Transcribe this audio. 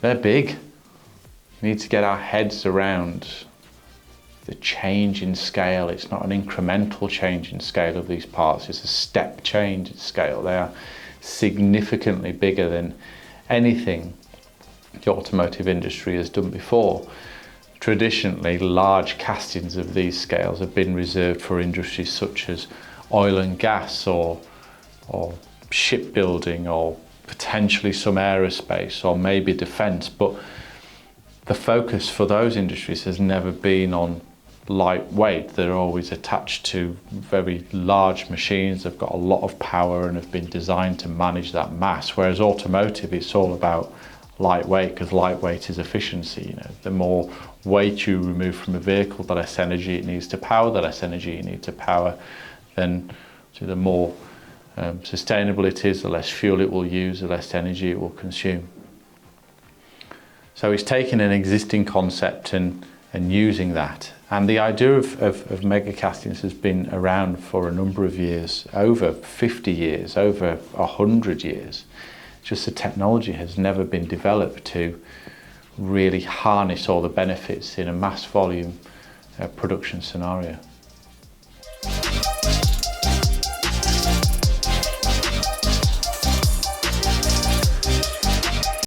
they're big. We need to get our heads around the change in scale. It's not an incremental change in scale of these parts, it's a step change in scale. They are significantly bigger than anything the automotive industry has done before. Traditionally, large castings of these scales have been reserved for industries such as oil and gas or shipbuilding or potentially some aerospace or maybe defence, but the focus for those industries has never been on lightweight. They're always attached to very large machines. They've got a lot of power and have been designed to manage that mass, whereas automotive, it's all about lightweight, because lightweight is efficiency. The more weight you remove from a vehicle, the less energy it needs to power. The less energy you need to power, then the more sustainable it is, the less fuel it will use, the less energy it will consume. So it's taking an existing concept and using that. And the idea of mega castings has been around for a number of years, over 50 years, over 100 years. Just the technology has never been developed to really harness all the benefits in a mass volume production scenario.